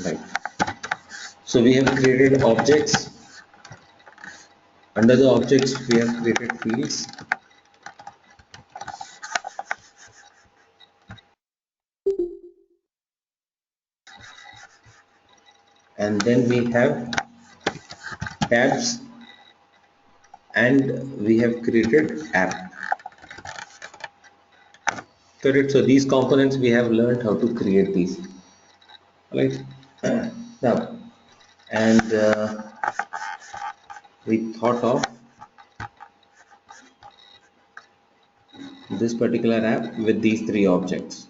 Right. So we have created objects. Under the objects, we have created fields. And then we have tabs, and we have created app. Correct. So these components we have learned how to create these. Right. Now, and we thought of this particular app with these three objects.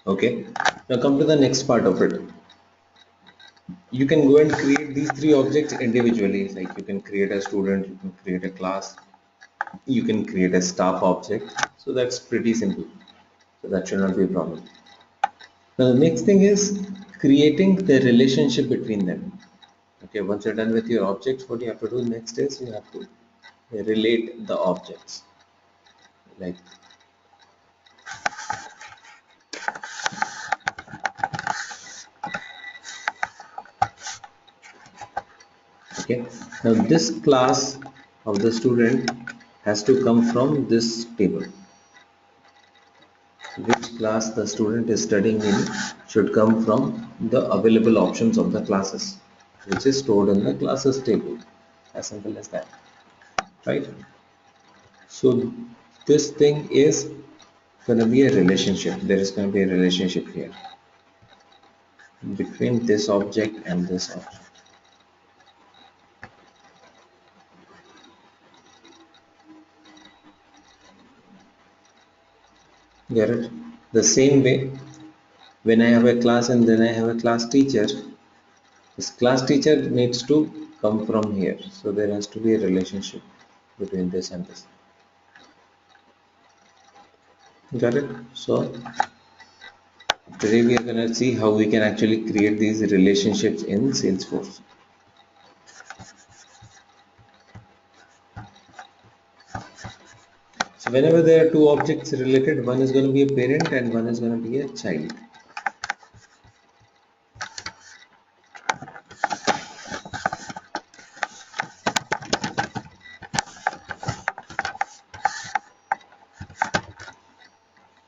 Okay. Now come to the next part of it. You can go and create these three objects individually. Like you can create a student, you can create a class, you can create a staff object. So that's pretty simple. So that should not be a problem. Now the next thing is creating the relationship between them. Okay, once you're done with your objects, what you have to do next is you have to relate the objects. Like okay, now this class of the student has to come from this table. Which class the student is studying in should come from the available options of the classes, which is stored in the classes table. As simple as that, right? So this thing is going to be a relationship. There is going to be a relationship here between this object and this object. Get it? The same way, when I have a class and then I have a class teacher, this class teacher needs to come from here. So there has to be a relationship between this and this. Got it? So today we are going to see how we can actually create these relationships in Salesforce. So whenever there are two objects related, one is going to be a parent and one is going to be a child.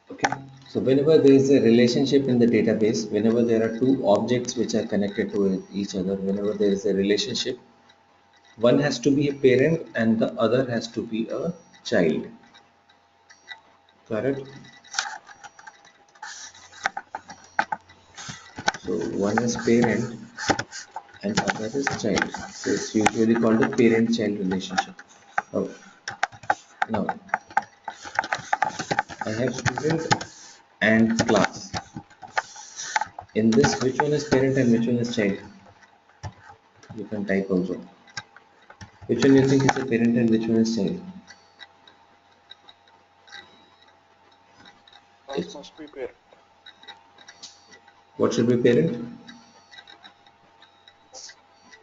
Okay. So whenever there is a relationship in the database, whenever there are two objects which are connected to each other, whenever there is a relationship, one has to be a parent and the other has to be a child. Correct? So one is parent and other is child. So it's usually called a parent-child relationship. Oh, now I have student and class. In this, which one is parent and which one is child? You can type also. Which one you think is a parent and which one is child? Class must be parent. What should be parent?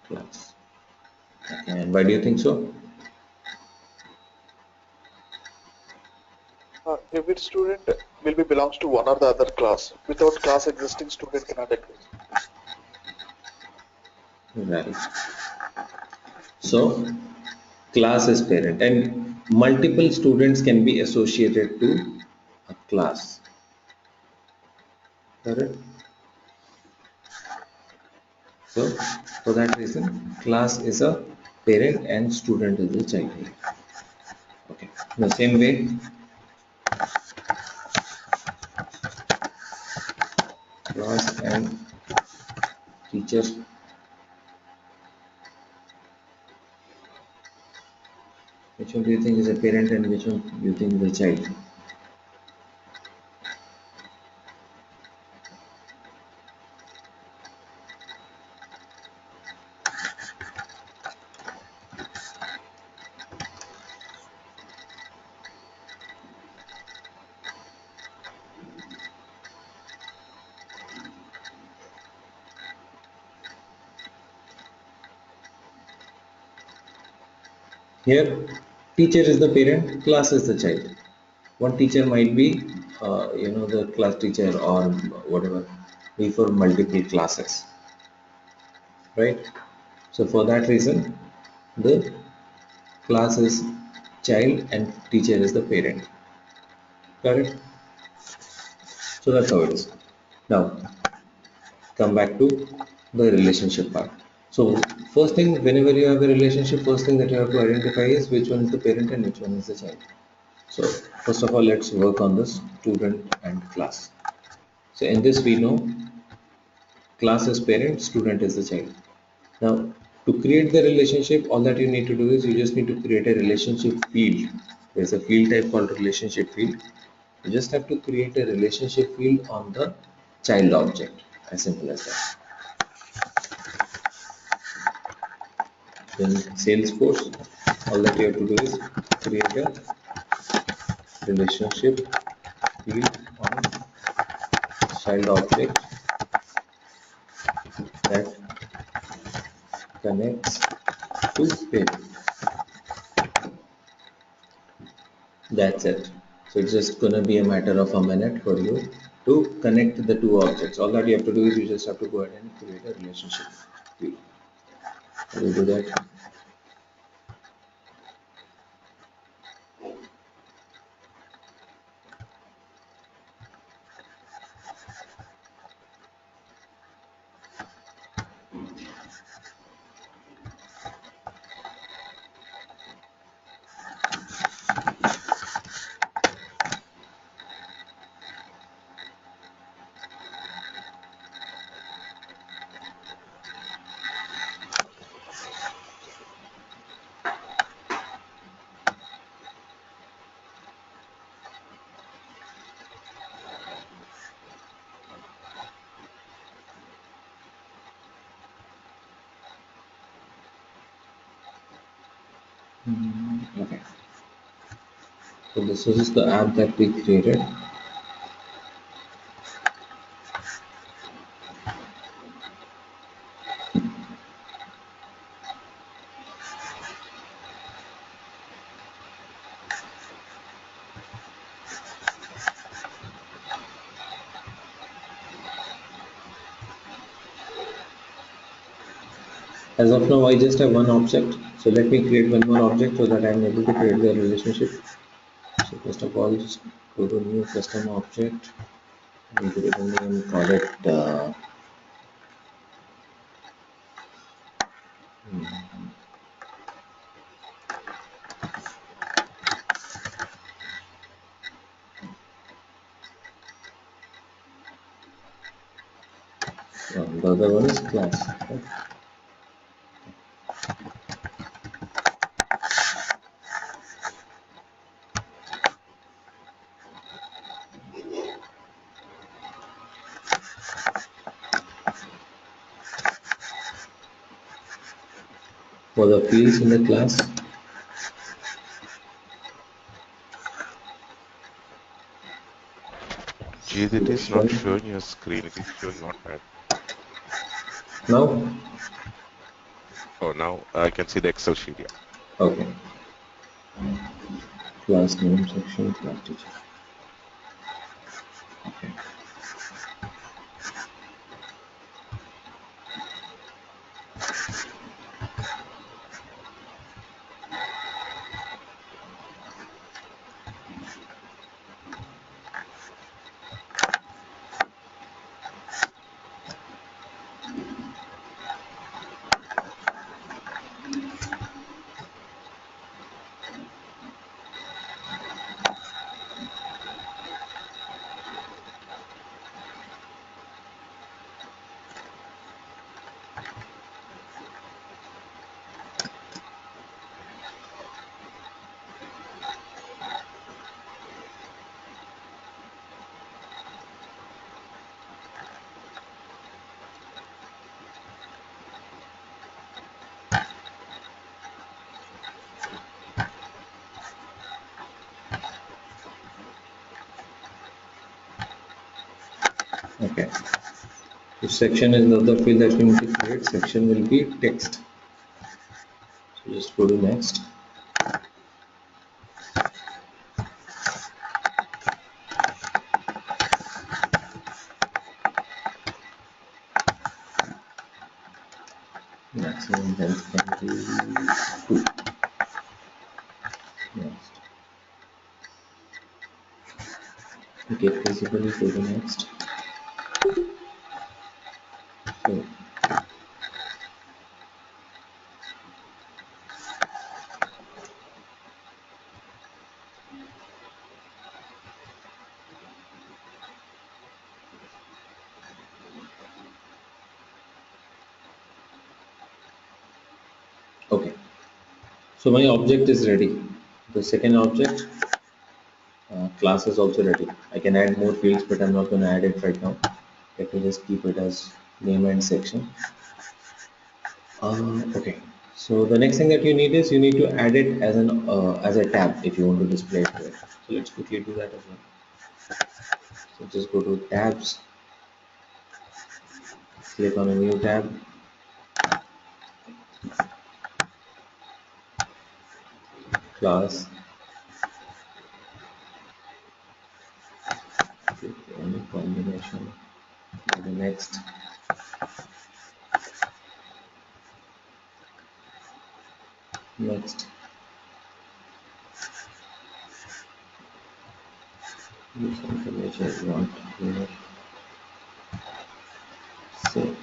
Class. And why do you think so? Every student will be belongs to one or the other class. Without class existing, student cannot exist. Right. So class is parent and multiple students can be associated to a class. Correct? So for that reason, class is a parent and student is a child. Okay. In the same way, class and teacher. Which one do you think is a parent and which one do you think is a child? Here, teacher is the parent, class is the child. One teacher might be, the class teacher or whatever, be for multiple classes, right? So for that reason, the class is child and teacher is the parent. Correct? So that's how it is. Now come back to the relationship part. So first thing, whenever you have a relationship, first thing that you have to identify is which one is the parent and which one is the child. So first of all, let's work on the student and class. So in this we know class is parent, student is the child. Now to create the relationship, all that you need to do is you just need to create a relationship field. There's a field type called relationship field. You just have to create a relationship field on the child object. As simple as that. In Salesforce, all that you have to do is create a relationship field on child object that connects to parent. That's it. So it's just gonna be a matter of a minute for you to connect the two objects. All that you have to do is you just have to go ahead and create a relationship field. How do you do that? Okay. So this is the app that we created. As of now, I just have one object. So let me create one more object so that I am able to create the relationship. So first of all, just go to new custom object and give it a name, call it the other one is class. Right? For the fields in the class, Jade, it is not selection. showing your screen, it is showing Notepad. Now, Oh, now I can see the Excel sheet. Yeah. okay, class name section, class teacher. Okay, so section is the other field that we need to create. Section will be text. So just go to next. maximum length can be 2. Next. Okay, basically go to next. So, okay, so my object is ready. The second object, class is also ready. I can add more fields, but I'm not going to add it right now. Let me just keep it as name and section. Okay, so the next thing that you need is you need to add it as a tab if you want to display it here. So let's quickly do that as well. So just go to tabs, click on a new tab, class, click on combination, go to next, next, use information you want here, save.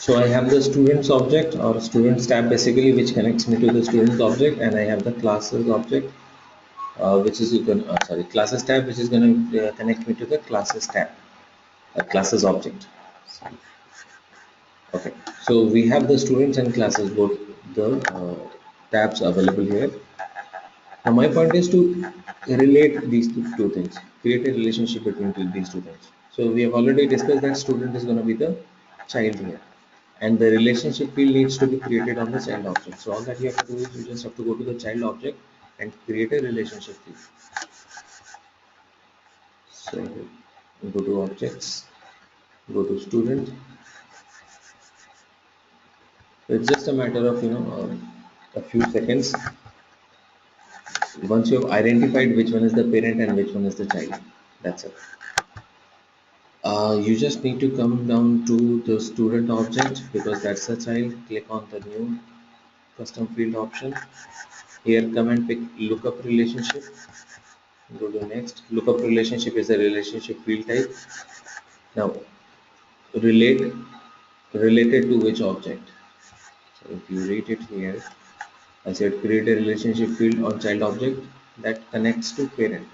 So I have the students object or students tab basically which connects me to the students object, and I have the classes object which is sorry, classes tab which is going to connect me to the classes tab, classes object. Okay, so we have the students and classes both the tabs available here. Now my point is to relate these two things, create a relationship between these two things. So we have already discussed that student is going to be the child here, and the relationship field needs to be created on the child object. So all that you have to do is you just have to go to the child object and create a relationship field. So go to objects, go to student. It's just a matter of a few seconds. Once you have identified which one is the parent and which one is the child, that's it. You just need to come down to the student object because that's the child. Click on the new custom field option. Here come and pick lookup relationship. Go to next. Lookup relationship is a relationship field type. Now relate related to which object. So if you rate it here, I said create a relationship field on child object that connects to parent.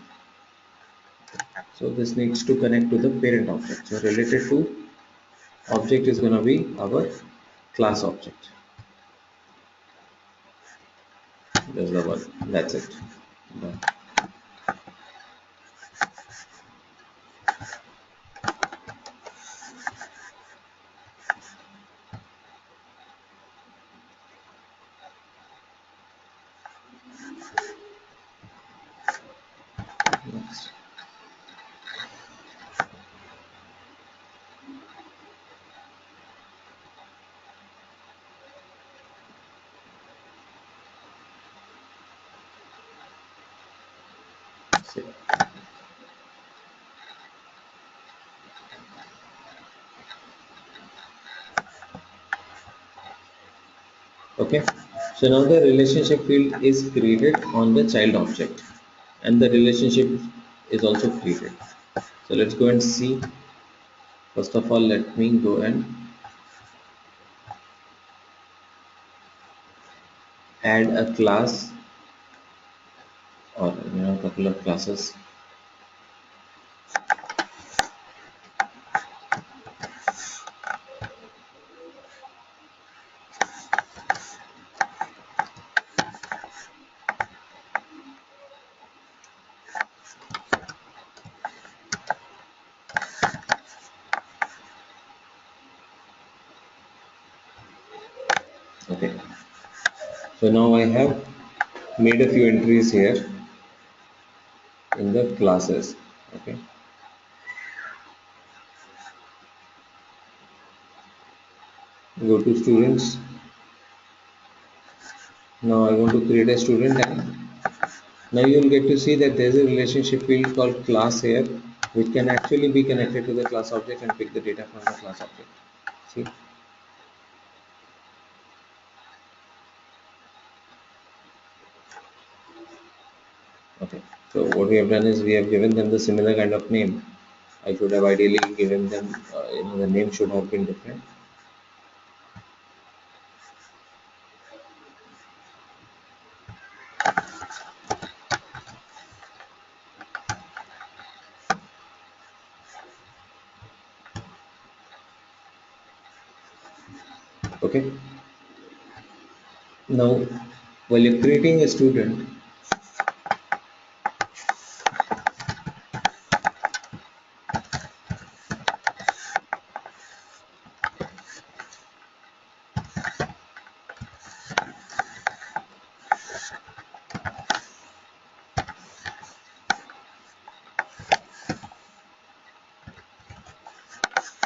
So this needs to connect to the parent object. So related to object is going to be our class object. That's the one. That's it. Done. Next. Save. Okay. So now the relationship field is created on the child object, and the relationship is also created. So let's go and see. First of all, let me go and add a class or a couple of classes. Okay. So now I have made a few entries here in the classes. Okay. Go to students. Now I want to create a student, and now you will get to see that there is a relationship field called class here, which can actually be connected to the class object and pick the data from the class object. See? Okay. So what we have done is we have given them the similar kind of name. I should have ideally given them, the name should have been different. Okay. Now, while you're creating a student,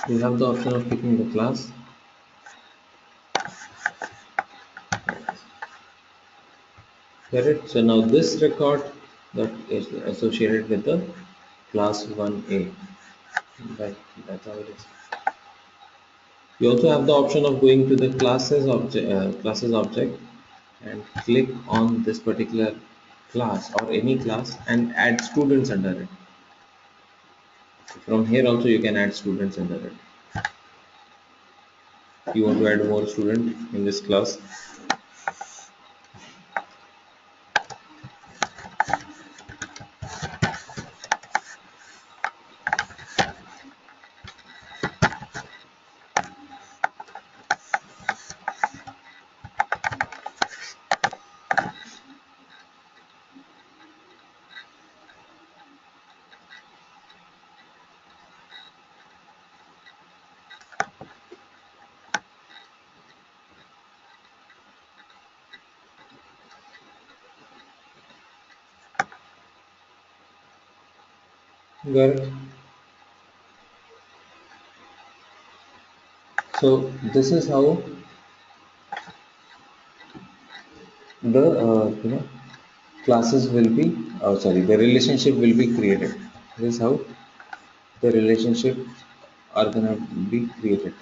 you have the option of picking the class. Get it? So now this record that is associated with the class 1A. That, that's how it is. You also have the option of going to the classes object and click on this particular class or any class and add students under it. From here also you can add students under it. You want to add more student in this class. Got it? So this is how the classes will be, sorry, the relationship will be created. This is how the relationship are gonna be created.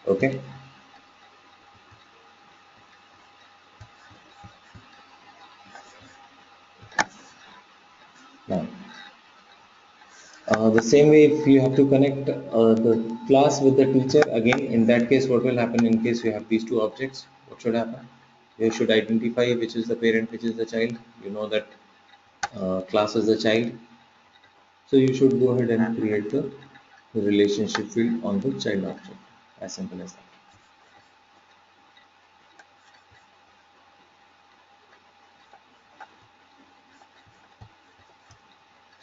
Okay. Now, the same way, if you have to connect the class with the teacher, again, in that case, what will happen in case you have these two objects? What should happen? You should identify which is the parent, which is the child. You know that class is the child. So you should go ahead and create the relationship field on the child object. As simple as that.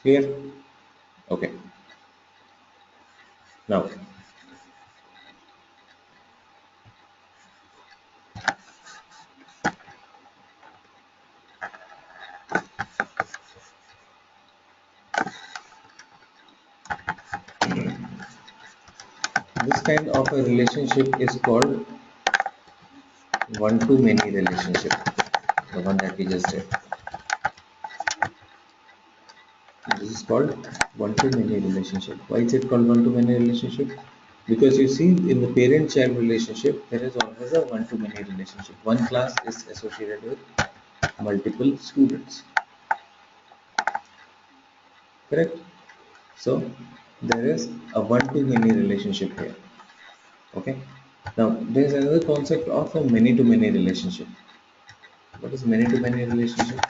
Clear? Okay. Now, this kind of a relationship is called one-to-many relationship. The one that we just did. This is called one-to-many relationship. Why is it called one-to-many relationship? Because you see, in the parent-child relationship, there is always a one-to-many relationship. One class is associated with multiple students. Correct? So there is a one-to-many relationship here. Okay. Now there is another concept of a many-to-many relationship. What is many-to-many relationship?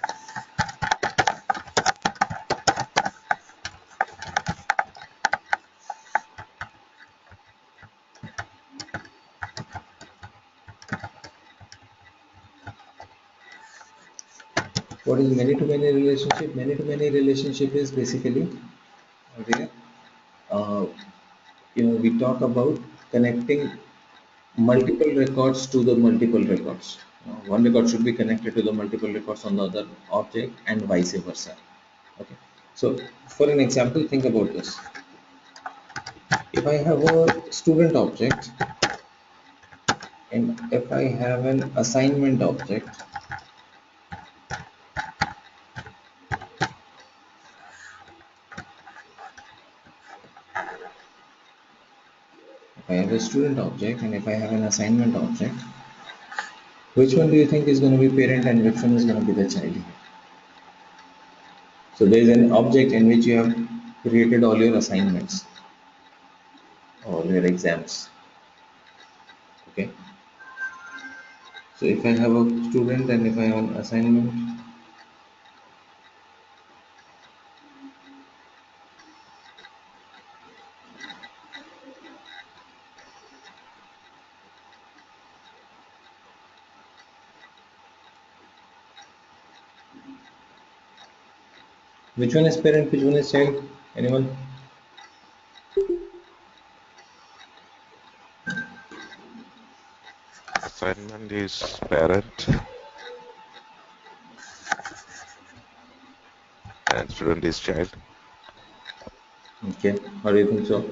What is many-to-many relationship? Many-to-many relationship is basically where we talk about connecting multiple records to the multiple records. One record should be connected to the multiple records on the other object and vice versa. Okay. So for an example, think about this. If I have a student object and if I have an assignment object, if I have a student object and if I have an assignment object, which one do you think is going to be parent and which one is going to be the child? So there is an object in which you have created all your assignments, all your exams. Okay. So if I have a student and if I have an assignment, which one is parent, which one is child? Anyone? Assignment is parent and student is child. Okay. How do you think so?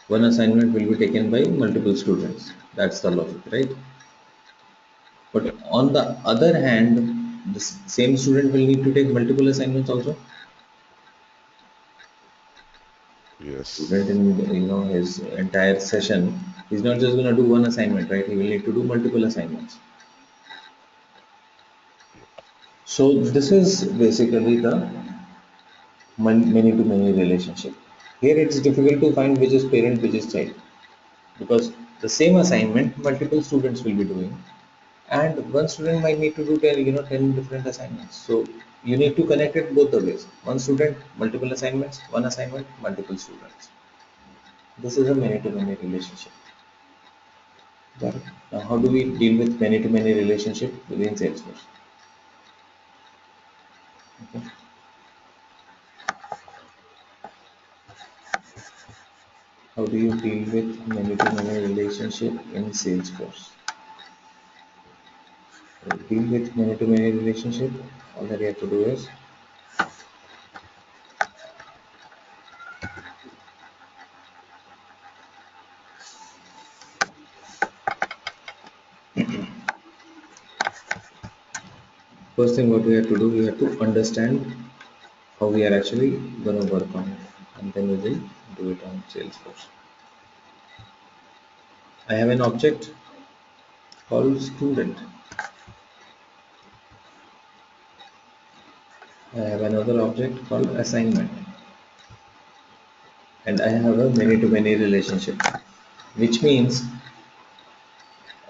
One assignment will be taken by multiple students. That's the logic, right? But Yep. on the other hand, the same student will need to take multiple assignments also. Student Yes. in his entire session, he's not just going to do one assignment, right? He will need to do multiple assignments. Yep. So this is basically the many to many relationship. Here it's difficult to find which is parent, which is child, because the same assignment multiple students will be doing, and one student might need to do 10 different assignments. So you need to connect it both the ways. One student, multiple assignments. One assignment, multiple students. This is a many to many relationship. Got it? Now, how do we deal with many to many relationship within Salesforce? Okay. How do you deal with many to many relationship in Salesforce? To deal with many to many relationship, all that you have to do is first thing what we have to do, we have to understand how we are actually going to work on it, and then we will do it on Salesforce. I have an object called student. I have another object called assignment, and I have a many to many relationship, which means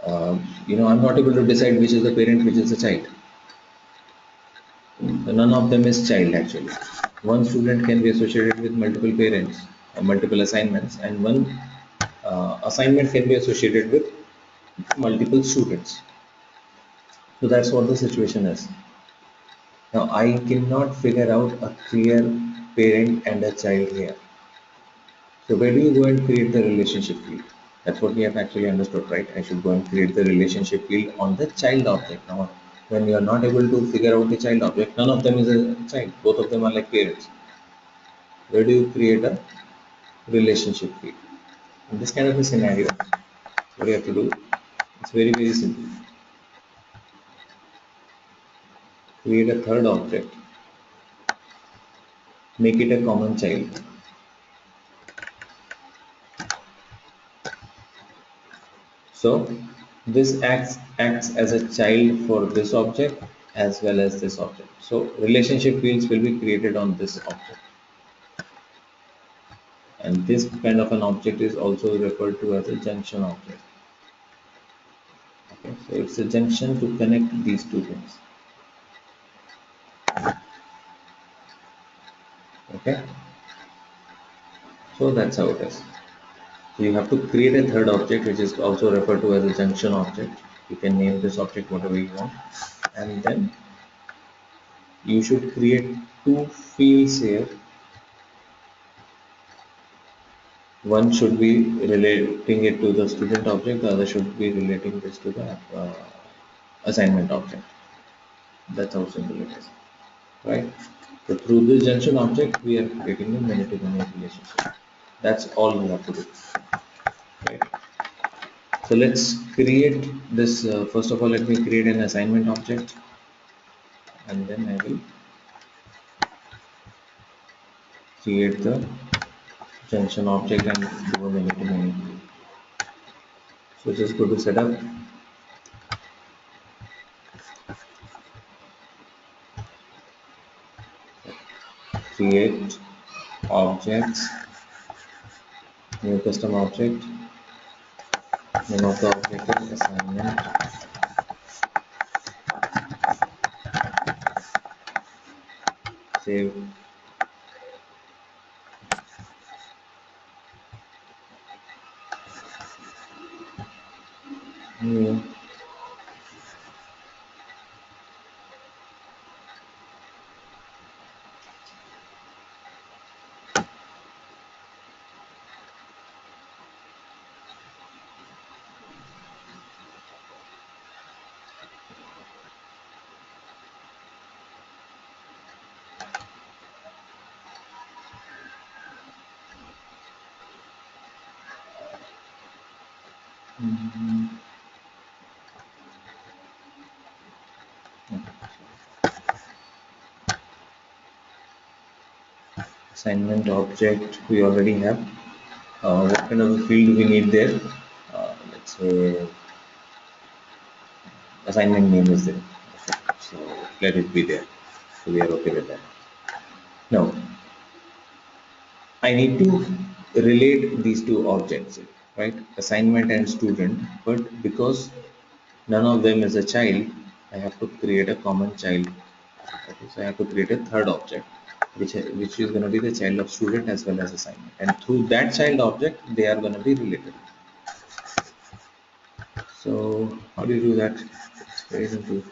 I'm not able to decide which is the parent, which is the child. So none of them is child actually. One student can be associated with multiple parents, multiple assignments, and one assignment can be associated with multiple students. So that's what the situation is. Now I cannot figure out a clear parent and a child here. So where do you go and create the relationship field? That's what we have actually understood, right? I should go and create the relationship field on the child object. Now, when you are not able to figure out the child object, none of them is a child. Both of them are like parents. Where do you create a relationship field? In this kind of a scenario, what you have to do, it's very simple. Create a third object, make it a common child. So this acts as a child for this object as well as this object. So relationship fields will be created on this object. And this kind of an object is also referred to as a junction object. Okay, so it's a junction to connect these two things. Okay, so that's how it is. So you have to create a third object which is also referred to as a junction object. You can name this object whatever you want, and then you should create two fields here. One should be relating it to the student object, the other should be relating this to the assignment object. That's how simple it is, right? So through this junction object, we are creating a many-to-many relationship. That's all we have to do, right? So let's create this. First of all, let me create an assignment object, and then I will create the junction object and do a many-to-many. So just go to setup, create objects, new custom object. Name of the object is assignment. Save. New. Assignment object we already have. What kind of a field do we need there? Let's say assignment name is there. Okay. So let it be there. So we are okay with that. Now I need to relate these two objects, right? Assignment and student, but because none of them is a child, I have to create a common child. Okay, so I have to create a third object, which is going to be the child of student as well as assignment. And through that child object, they are going to be related. So how do you do that? It's very simple.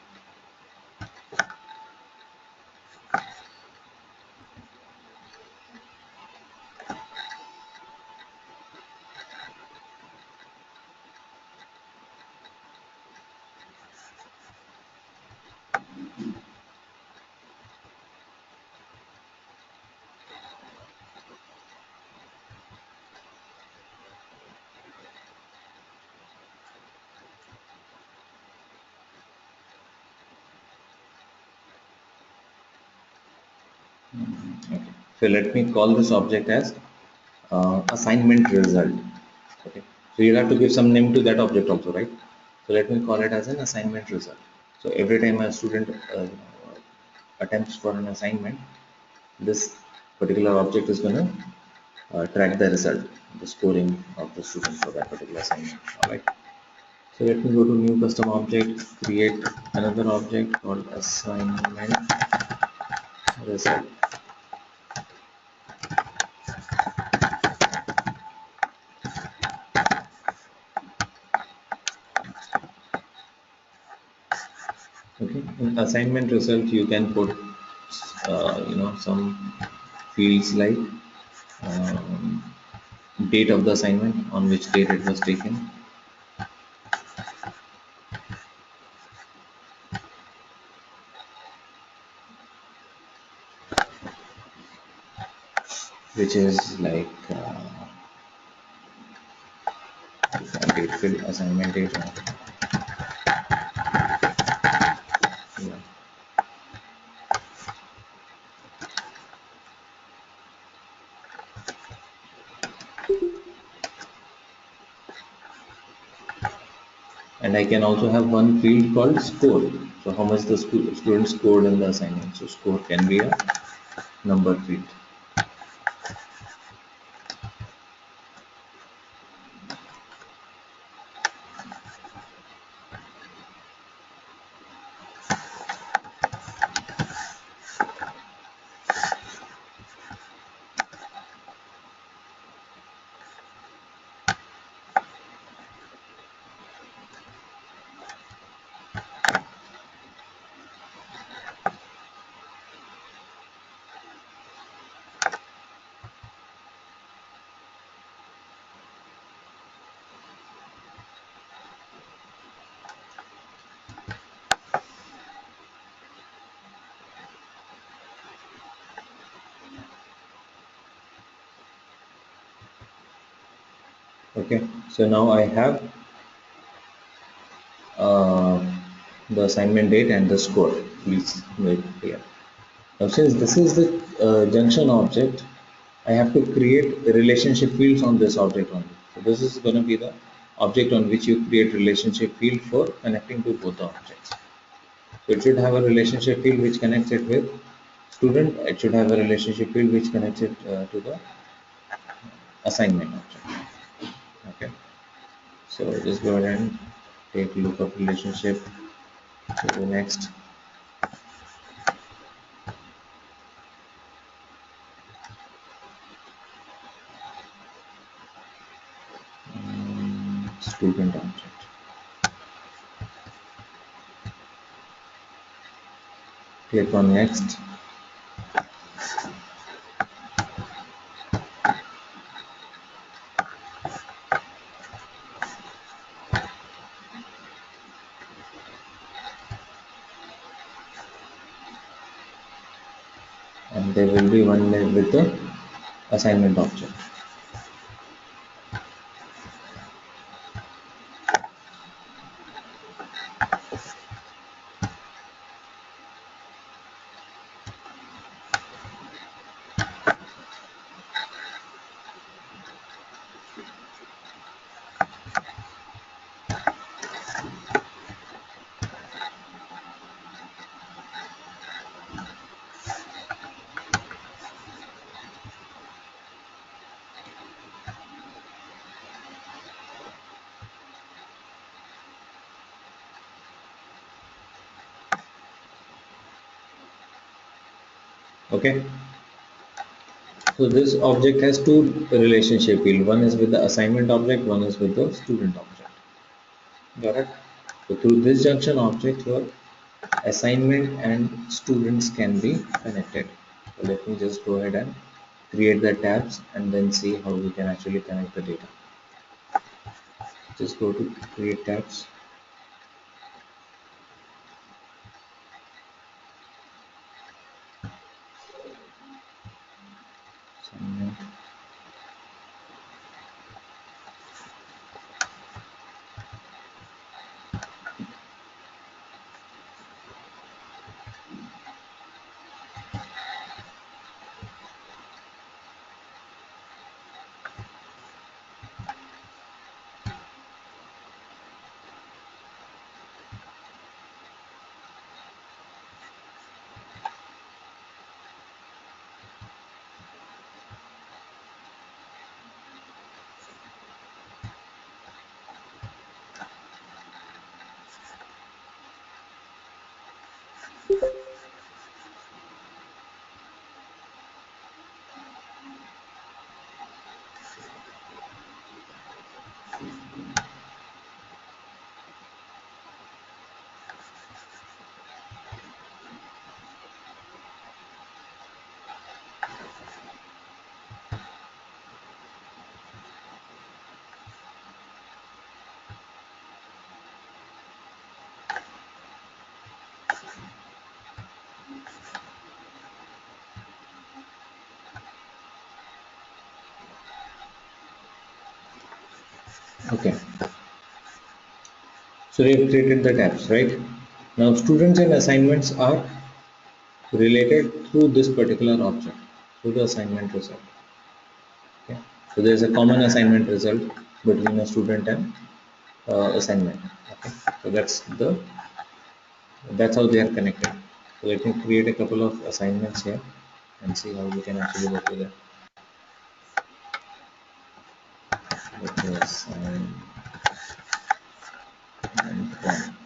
Okay. So let me call this object as assignment result. Okay. So you have to give some name to that object also, right? So let me call it as an assignment result. So every time a student attempts for an assignment, this particular object is going to track the result, the scoring of the student for that particular assignment. All right. So let me go to new custom object, create another object called assignment result. Okay. In assignment result, you can put some fields like um, date of the assignment, on which date it was taken, which is like date field assignment date. Yeah. And I can also have one field called score. So how much the student scored in the assignment. So score can be a number field. Okay, so now I have uh, the assignment date and the score. Please make it clear. Now, since this is the junction object, I have to create relationship fields on this object only. So this is going to be the object on which you create relationship field for connecting to both the objects. So it should have a relationship field which connects it with student. It should have a relationship field which connects it to the assignment object. Okay. So just go ahead and take a look of relationship to the next. Student object. Click on next. And there will be one with the assignment object. Okay, so this object has two relationship field. One is with the assignment object, one is with the student object. Got it? So through this junction object, your assignment and students can be connected. So let me just go ahead and create the tabs and then see how we can actually connect the data. Just go to create tabs. Assignment. Okay, so we have created the tabs, right? Now students and assignments are related through this particular object, through the assignment result. Okay, so there is a common assignment result between a student and assignment. Okay, so that's how they are connected. So let me create a couple of assignments here and see how we can actually work with it. Let me assign and one.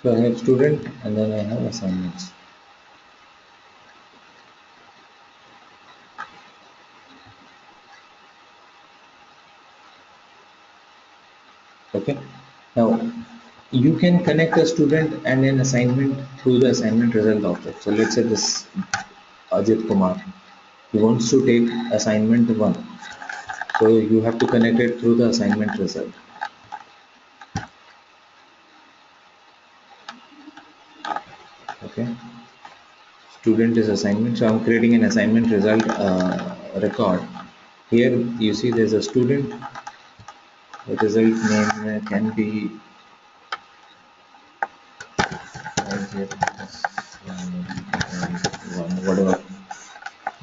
So I have student and then I have assignments. Okay. Now you can connect a student and an assignment through the assignment result object. So let's say this Ajit Kumar, he wants to take assignment 1. So you have to connect it through the assignment result. Okay. Student is assignment. So I'm creating an assignment result record. Here you see there's a student. The result name can be whatever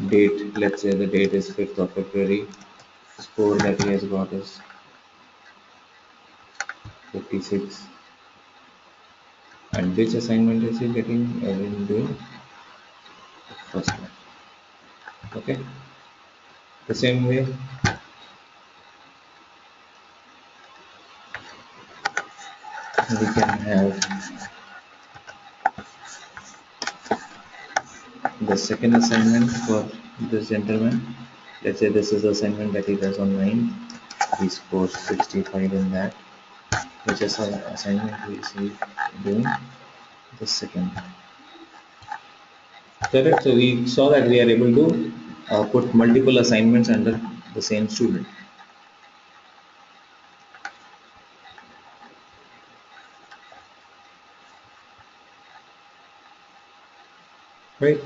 date. Let's say the date is 5th of February. Score that he has got is 56. And which assignment is he getting? In doing first one. Okay. The same way we can have the second assignment for this gentleman. Let's say this is the assignment that he does on 9. He scores 65 in that. Which is an assignment is he doing? The second. Correct. So we saw that we are able to put multiple assignments under the same student. Right.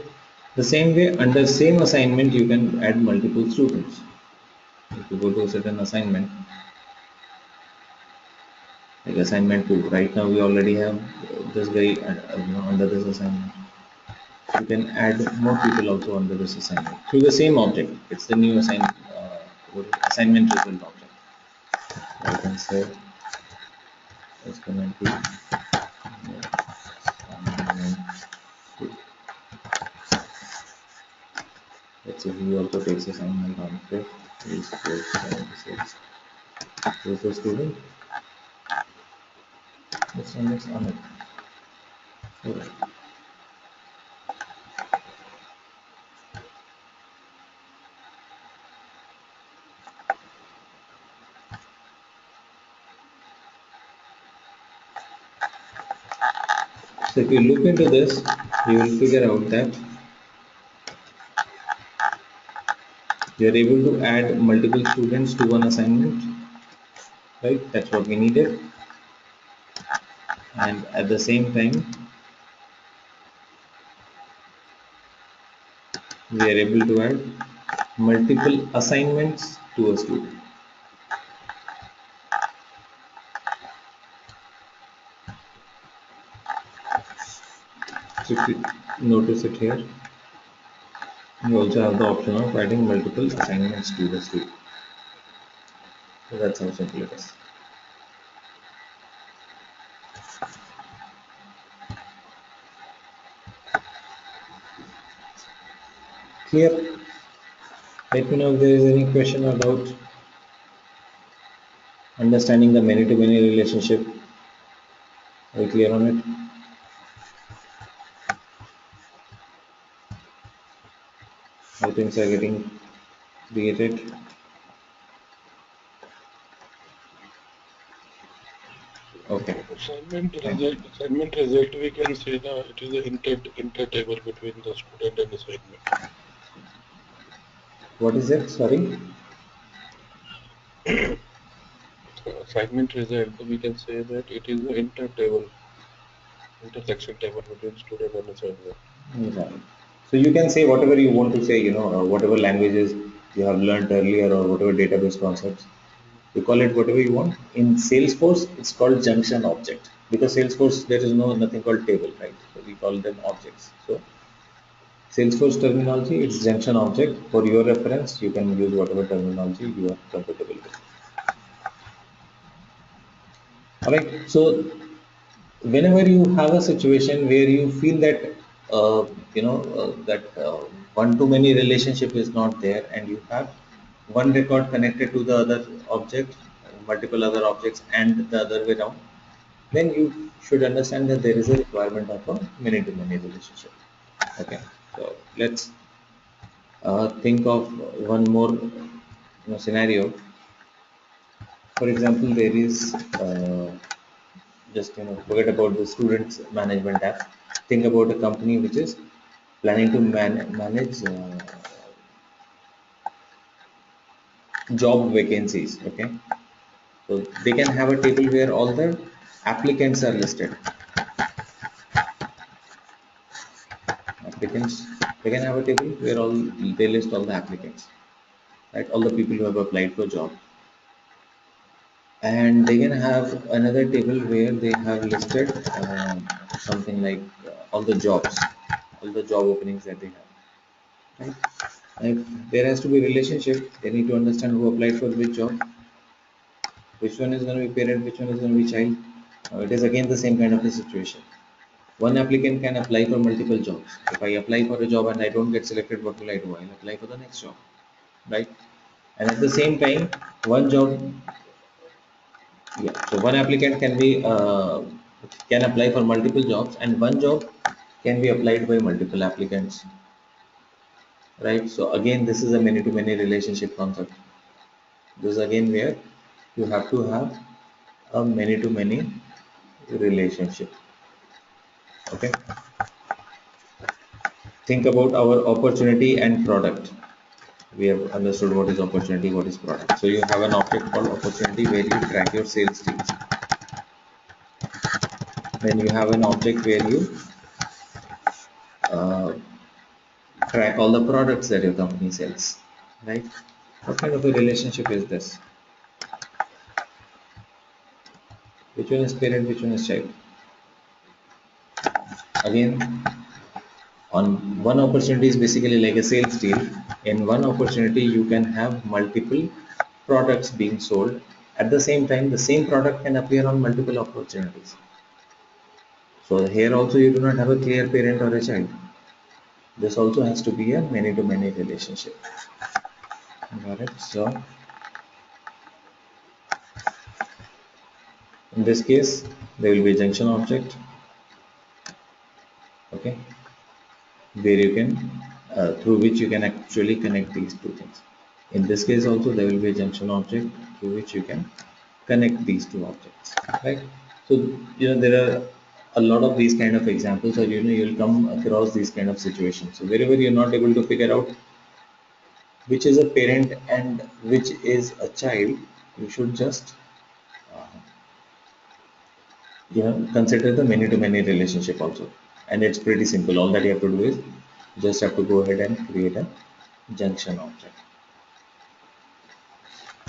The same way under same assignment you can add multiple students. If you go to a certain assignment, like assignment 2, right now we already have this guy under this assignment. You can add more people also under this assignment through the same object. It's the new assignment result object. I can say it's going to be assignment 2. Let's say he also takes assignment on 5th. He scores 76. Who's the student? This one is Amit. Alright. So if you look into this, you will figure out that you are able to add multiple students to one assignment, right? That's what we needed. And at the same time, we are able to add multiple assignments to a student. So if you notice it here, you also have the option of adding multiple assignments to the student. So that's how simple it is. Clear? Let me know if there is any question about understanding the many-to-many relationship. Are you clear on it? How things are getting created? Okay, fine. Assignment result, we can say that it is an inter table between the student and assignment. What is it? Sorry. Assignment result, we can say that it is an intersection table between student and assignment. Right. So you can say whatever you want to say, whatever languages you have learned earlier or whatever database concepts, you call it whatever you want. In Salesforce, it's called junction object because Salesforce there is nothing called table, right? So we call them objects. So Salesforce terminology, it's junction object. For your reference, you can use whatever terminology you are comfortable with. All right. So whenever you have a situation where you feel that that one to many relationship is not there and you have one record connected to the other object, multiple other objects and the other way around, then you should understand that there is a requirement of a many to many relationship. Okay, so let's think of one more scenario. For example, there is just forget about the students management app. Think about a company which is planning to manage job vacancies. Okay, so they can have a table where all the applicants are listed. Applicants, they can have a table where all they list all the applicants, right? All the people who have applied for job, and they can have another table where they have listed something like all the jobs, all the job openings that they have, right? If there has to be relationship, they need to understand who applied for which job, which one is going to be parent, which one is going to be child. It is again the same kind of a situation. One applicant can apply for multiple jobs. If I apply for a job and I don't get selected, what will I do? I'll apply for the next job, right? And at the same time, one job, yeah. So one applicant can apply for multiple jobs, and one job can be applied by multiple applicants, right? So again, this is a many-to-many relationship concept. This is again where you have to have a many-to-many relationship. Okay. Think about our opportunity and product. We have understood what is opportunity, what is product. So you have an object called opportunity where you track your sales teams. Then you have an object where you uh, track all the products that your company sells, right? What kind of a relationship is this? Which one is parent, which one is child? Again, on one opportunity is basically like a sales deal. In one opportunity, you can have multiple products being sold. At the same time, the same product can appear on multiple opportunities. So here also you do not have a clear parent or a child. This also has to be a many-to-many relationship. Got it? So in this case, there will be a junction object, okay, where you can through which you can actually connect these two things. In this case also there will be a junction object through which you can connect these two objects, right? So there are a lot of these kind of examples, or you'll come across these kind of situations. So wherever you're not able to figure out which is a parent and which is a child, you should just consider the many to many relationship also, and it's pretty simple. All that you have to do is just have to go ahead and create a junction object.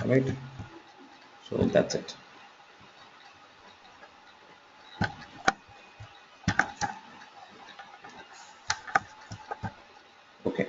All right, so that's it. Okay.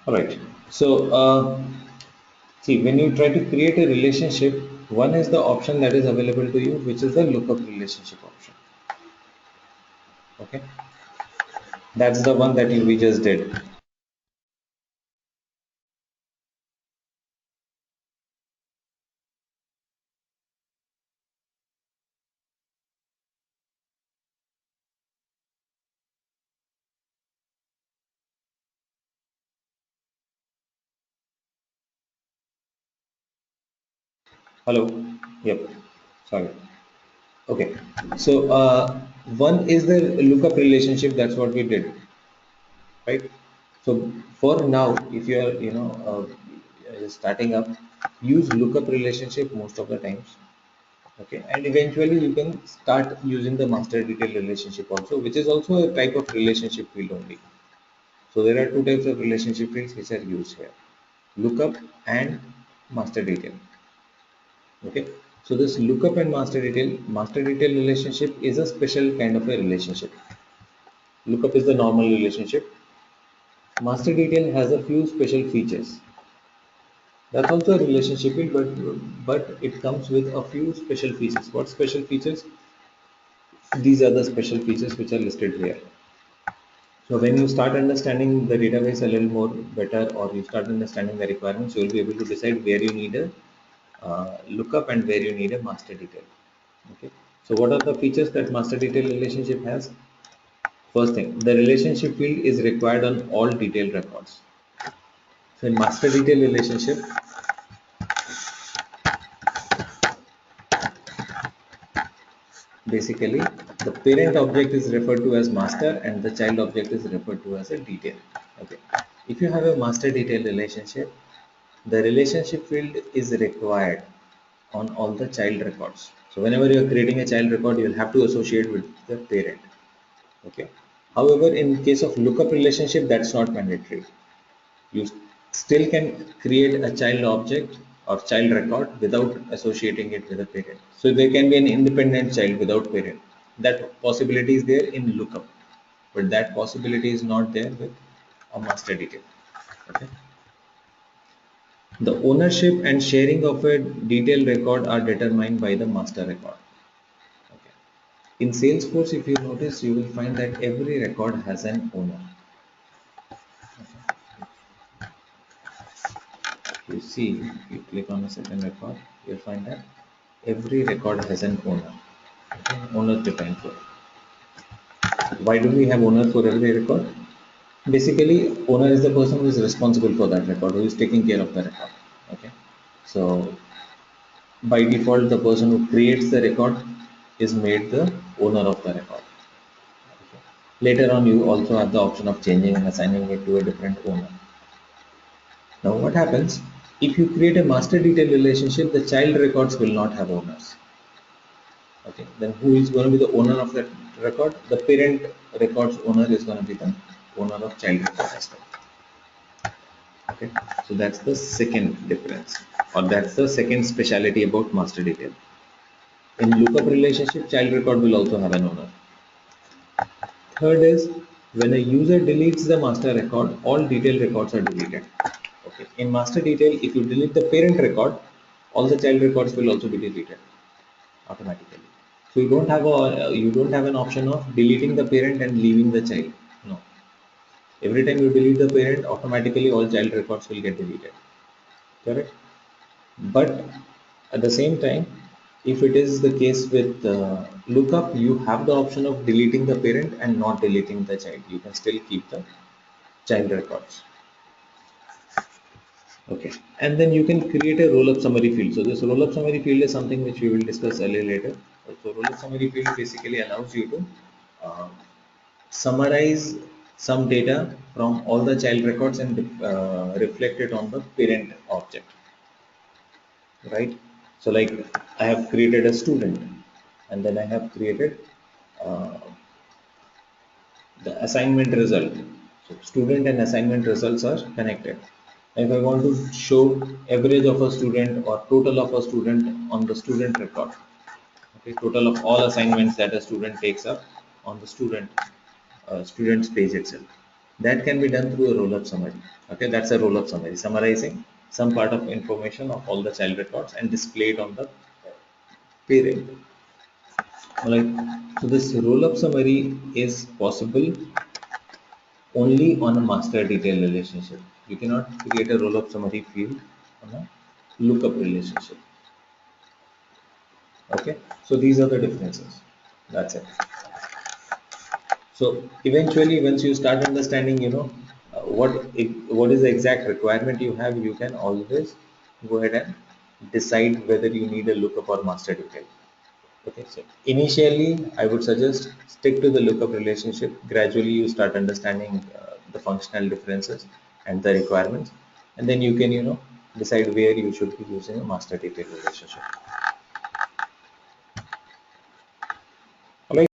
All right. So see, when you try to create a relationship, one is the option that is available to you, which is the lookup relationship option. Okay, that's the one that we just did. Hello. Yep. Sorry. Okay. So one is the lookup relationship. That's what we did, right? So for now, if you are starting up, use lookup relationship most of the times, Okay, and eventually you can start using the master detail relationship also, which is also a type of relationship field only. So there are two types of relationship fields which are used here: lookup and master detail. Okay, so this lookup and master detail relationship is a special kind of a relationship. Lookup is the normal relationship. Master detail has a few special features. That's also a relationship field, but it comes with a few special features. What special features? These are the special features which are listed here. So when you start understanding the database a little more better, or you start understanding the requirements, you will be able to decide where you need a lookup and where you need a master detail. Okay. So what are the features that master detail relationship has? First thing, the relationship field is required on all detail records. So in master detail relationship, basically the parent object is referred to as master and the child object is referred to as a detail. Okay. If you have a master detail relationship, the relationship field is required on all the child records. So whenever you are creating a child record, you will have to associate with the parent. Okay. However, in case of lookup relationship, that's not mandatory. You still can create a child object or child record without associating it with a parent. So there can be an independent child without parent. That possibility is there in lookup, but that possibility is not there with a master detail. Okay. The ownership and sharing of a detailed record are determined by the master record. Okay. In Salesforce, if you notice, you will find that every record has an owner. You see, if you click on a certain record, you'll find that every record has an owner. Okay. Owner defined for. Why do we have owner for every record? Basically, owner is the person who is responsible for that record, who is taking care of the record. Okay. So by default, the person who creates the record is made the owner of the record. Okay. Later on, you also have the option of changing and assigning it to a different owner. Now, what happens if you create a master detail relationship? The child records will not have owners. Okay, then who is going to be the owner of that record? The parent records owner is going to be the owner of child record as well. Okay, so that's the second difference, or that's the second speciality about master detail. In lookup relationship, child record will also have an owner. Third is, when a user deletes the master record, all detail records are deleted. Okay, in master detail, if you delete the parent record, all the child records will also be deleted automatically. So you don't have an option of deleting the parent and leaving the child. No. Every time you delete the parent, automatically all child records will get deleted. Correct? But at the same time, if it is the case with lookup, you have the option of deleting the parent and not deleting the child. You can still keep the child records. Okay, and then you can create a roll-up summary field. So this roll-up summary field is something which we will discuss a little later. So roll-up summary field basically allows you to summarize some data from all the child records and reflect it on the parent object, right? So like I have created a student, and then I have created uh, the assignment result. So student and assignment results are connected. If I want to show average of a student or total of a student on the student record, okay, total of all assignments that a student takes up on the student's page itself. That can be done through a roll-up summary. Okay, that's a roll-up summary, summarizing some part of information of all the child records and display it on the parent. Alright, so this roll-up summary is possible only on a master detail relationship. You cannot create a roll-up summary field on a lookup relationship. Okay, so these are the differences. That's it. So eventually, once you start understanding, what is the exact requirement you have, you can always go ahead and decide whether you need a lookup or master detail. Okay, so initially, I would suggest stick to the lookup relationship. Gradually, you start understanding the functional differences and the requirements, and then you can, decide where you should be using a master detail relationship. Am I